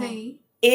A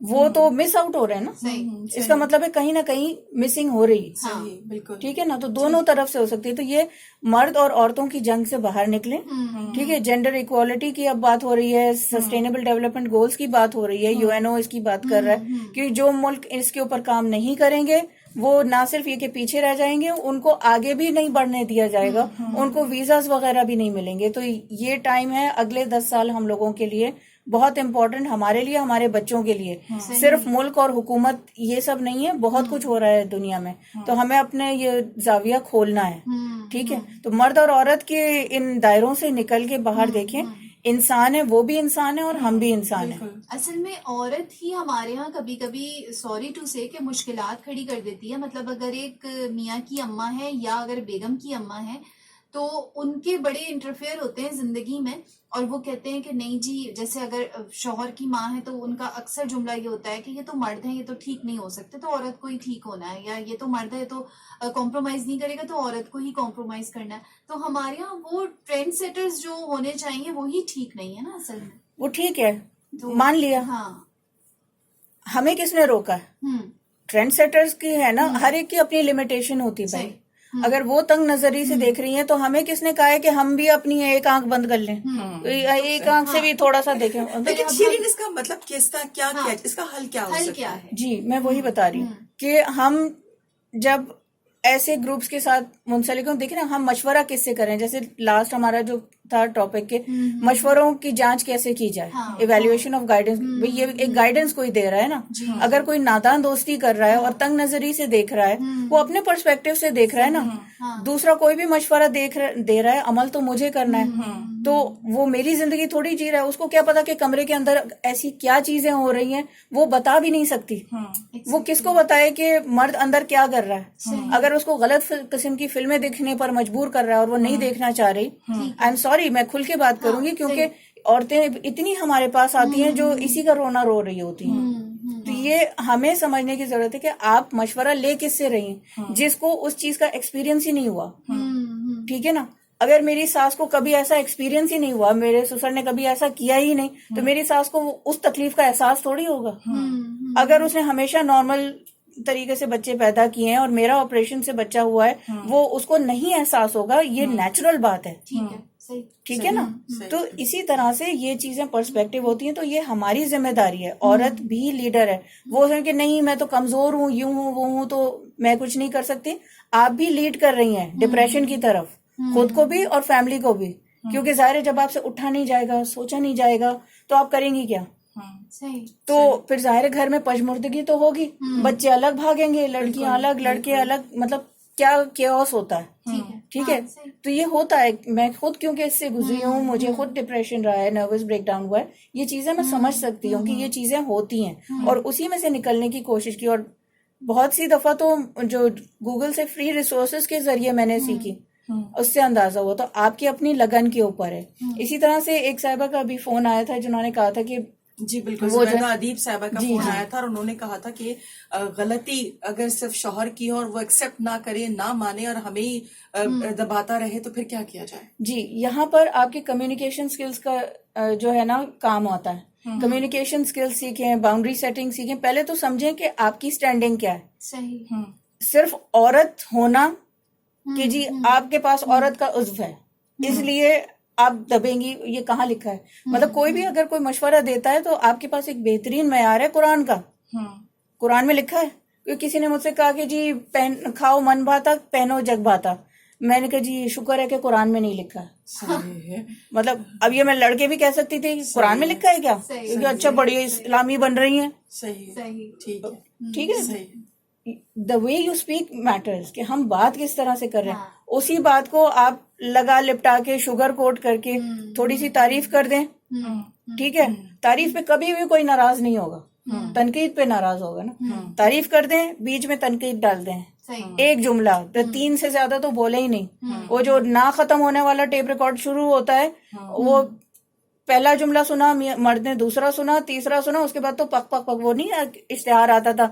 وہ تو miss out ہو رہے ہیں نا. اس کا مطلب ہے کہیں نہ کہیں مسنگ ہو رہی ہے. صحیح بالکل ٹھیک ہے نا. تو دونوں طرف سے ہو سکتی ہے. تو یہ مرد اور عورتوں کی جنگ سے باہر نکلیں. ٹھیک ہے. جینڈر ایکوالٹی کی اب بات ہو رہی ہے, سسٹینیبل ڈیولپمنٹ گولز کی بات ہو رہی ہے, UNO اس کی بات کر رہا ہے کہ جو ملک اس کے اوپر کام نہیں کریں گے وہ نہ صرف یہ کہ پیچھے رہ جائیں گے, ان کو آگے بھی نہیں بڑھنے دیا جائے گا, ان کو ویزاز وغیرہ بھی نہیں ملیں گے. تو یہ ٹائم ہے اگلے 10 سال ہم لوگوں کے لیے بہت امپورٹنٹ, ہمارے لیے, ہمارے بچوں کے لیے. صرف ملک اور حکومت یہ سب نہیں ہے, بہت کچھ ہو رہا ہے دنیا میں. تو ہمیں اپنے یہ زاویہ کھولنا ہے. ٹھیک ہے. تو مرد اور عورت کے ان دائروں سے نکل کے باہر دیکھیں, انسان ہے, وہ بھی انسان ہے اور ہم بھی انسان ہیں. اصل میں عورت ہی ہمارے ہاں کبھی کبھی سوری ٹو سے کہ مشکلات کھڑی کر دیتی ہے. مطلب اگر ایک میاں کی اماں ہے یا اگر بیگم کی اماں ہے تو ان کے بڑے انٹرفیئر ہوتے ہیں زندگی میں, اور وہ کہتے ہیں کہ نہیں جی, جیسے اگر شوہر کی ماں ہے تو ان کا اکثر جملہ یہ ہوتا ہے کہ یہ تو مرد ہے, یہ تو ٹھیک نہیں ہو سکتے, تو عورت کو ہی ٹھیک ہونا ہے, یا یہ تو مرد ہے تو کمپرومائز نہیں کرے گا تو عورت کو ہی کمپرومائز کرنا ہے. تو ہمارے یہاں وہ ٹرینڈ سیٹرز جو ہونے چاہیے وہی ٹھیک نہیں ہے نا اصل میں. وہ ٹھیک ہے, مان لیا, ہاں, ہمیں کس نے روکا ہے؟ ٹرینڈ سیٹرز کی ہے نا, ہر ایک کی اپنی لمیٹیشن ہوتی ہے بھائی. اگر وہ تنگ نظری سے دیکھ رہی ہیں تو ہمیں کس نے کہا ہے کہ ہم بھی اپنی ایک آنکھ بند کر لیں, ایک آنکھ سے بھی تھوڑا سا دیکھیں. لیکن شیرین اس کا مطلب کہ اس کا کیا اس کا حل کیا ہو سکتا ہے؟ جی میں وہی بتا رہی ہوں کہ ہم جب ایسے گروپس کے ساتھ منسلک ہوں, دیکھیں نا ہم مشورہ کس سے کریں. جیسے لاسٹ ہمارا جو تھا ٹاپک کے مشوروں کی جانچ کیسے کی جائے, ایویلویشن آف گائیڈنس. یہ ایک گائیڈنس کوئی دے رہا ہے نا. اگر کوئی نادان دوستی کر رہا ہے اور تنگ نظری سے دیکھ رہا ہے, وہ اپنے پرسپیکٹو سے دیکھ رہا ہے نا. دوسرا کوئی بھی مشورہ دے رہا ہے, عمل تو مجھے کرنا ہے, تو وہ میری زندگی تھوڑی جی رہا ہے. اس کو کیا پتا کہ کمرے کے اندر ایسی کیا چیزیں ہو رہی ہیں, وہ بتا بھی نہیں سکتی. وہ کس کو بتائے کہ مرد اندر کیا کر رہا ہے؟ اگر اس کو غلط قسم کی فلمیں دیکھنے پر مجبور کر رہا ہے اور وہ نہیں دیکھنا چاہ رہی, آئی ایم سوری, میں کھل کے بات کروں گی, کیونکہ عورتیں اتنی ہمارے پاس آتی ہیں جو اسی کا رونا رو رہی ہوتی ہیں. تو یہ ہمیں سمجھنے کی ضرورت ہے کہ آپ مشورہ لے کس سے رہی ہیں جس کو اس چیز کا ایکسپیرینس ہی نہیں ہوا. ٹھیک ہے نا. اگر میری ساس کو کبھی ایسا ایکسپیرینس ہی نہیں ہوا, میرے سسر نے کبھی ایسا کیا ہی نہیں, تو میری ساس کو اس تکلیف کا احساس تھوڑی ہوگا. اگر اس نے ہمیشہ نارمل طریقے سے بچے پیدا کیے ہیں اور میرا آپریشن سے بچہ ہوا ہے, وہ اس کو نہیں احساس ہوگا. یہ نیچرل بات ہے. ٹھیک ہے نا. تو اسی طرح سے یہ چیزیں پرسپیکٹو ہوتی ہیں. تو یہ ہماری ذمہ داری ہے. عورت بھی لیڈر ہے. وہ ہے کہ نہیں میں تو کمزور ہوں, یوں ہوں, وہ ہوں, تو میں کچھ نہیں کر سکتی. آپ بھی لیڈ کر رہی ہیں ڈپریشن کی طرف, خود کو بھی اور فیملی کو بھی. کیونکہ ظاہر ہے جب آپ سے اٹھا نہیں جائے گا, سوچا نہیں جائے گا, تو آپ کریں گی کیا؟ تو پھر ظاہر ہے گھر میں پشمردگی تو ہوگی, بچے الگ بھاگیں گے, لڑکیاں الگ, لڑکے الگ, مطلب کیا کیوس ہوتا ہے. ٹھیک ہے. تو یہ ہوتا ہے. میں خود کیونکہ اس سے گزری ہوں, مجھے خود ڈپریشن رہا ہے, نروس بریک ڈاؤن ہوا ہے, یہ چیزیں میں سمجھ سکتی ہوں کہ یہ چیزیں ہوتی ہیں, اور اسی میں سے نکلنے کی کوشش کی. اور بہت سی دفعہ تو جو گوگل سے فری ریسورسز کے ذریعے میں نے سیکھی, اس سے اندازہ ہوا. تو آپ کی اپنی لگن کے اوپر ہے. اسی طرح سے ایک صاحبہ کا ابھی فون آیا تھا جنہوں نے کہا تھا کہ جی بالکل, زبیدہ ادیب صاحبہ کا فون آیا تھا اور انہوں نے کہا تھا کہ غلطی اگر صرف شوہر کی اور وہ ایکسپٹ نہ کرے, نہ مانے اور ہمیں ہی دباتا رہے تو پھر کیا کیا جائے. جی یہاں پر آپ کے کمیونیکیشن سکلز کا جو ہے نا کام آتا ہے. کمیونیکیشن سکلز سیکھیں, باؤنڈری سیٹنگ سیکھیں. پہلے تو سمجھیں کہ آپ کی اسٹینڈنگ کیا ہے. صحیح. صرف عورت ہونا کہ جی آپ کے پاس عورت کا عضو ہے اس لیے آپ دبیں گی, یہ کہاں لکھا ہے؟ مطلب کوئی بھی اگر کوئی مشورہ دیتا ہے تو آپ کے پاس ایک بہترین معیار ہے قرآن کا. قرآن میں لکھا ہے. کسی نے مجھ سے کہا کہ جی کھاؤ من بھاتا, پہنو جگ بھاتا. میں نے کہا جی شکر ہے کہ قرآن میں نہیں لکھا. مطلب اب یہ میں لڑکے بھی کہہ سکتی تھی قرآن میں لکھا ہے کیا, کیونکہ اچھا بڑی اسلامی بن رہی ہیں. ٹھیک ہے. دا وے یو اسپیک میٹرز, کہ ہم بات کس طرح سے کر رہے ہیں. اسی بات کو آپ لگا لپٹا کے شوگر کوٹ کر کے تھوڑی سی تعریف کر دیں. ٹھیک ہے. تعریف پہ کبھی بھی کوئی ناراض نہیں ہوگا, تنقید پہ ناراض ہوگا نا. تعریف کر دیں, بیچ میں تنقید ڈال دیں, ایک جملہ, 3 سے زیادہ تو بولے ہی نہیں. وہ جو نہ ختم ہونے والا ٹیپ ریکارڈ شروع ہوتا ہے وہ پہلا جملہ سنا مرد نے، دوسرا سنا، تیسرا سنا، اس کے بعد تو پک پک پک، وہ نہیں اشتہار آتا تھا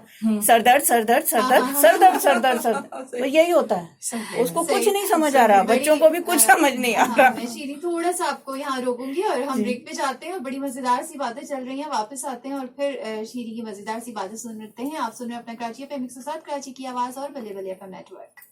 سر درد سر درد سر درد سر درد سر درد سر درد، یہی ہوتا ہے. اس کو کچھ نہیں سمجھ آ رہا، بچوں کو بھی کچھ سمجھ نہیں آ رہا. میں شیرین تھوڑا سا آپ کو یہاں روکوں گی اور ہم بریک پہ جاتے ہیں اور بڑی مزیدار سی باتیں چل رہی ہیں، واپس آتے ہیں اور پھر شیرین کی مزیدار سی باتیں سنتے ہیں. آپ سن رہے ہیں اپنا کراچی FM 107 کراچی کی آواز اور Balle Balle FM net work.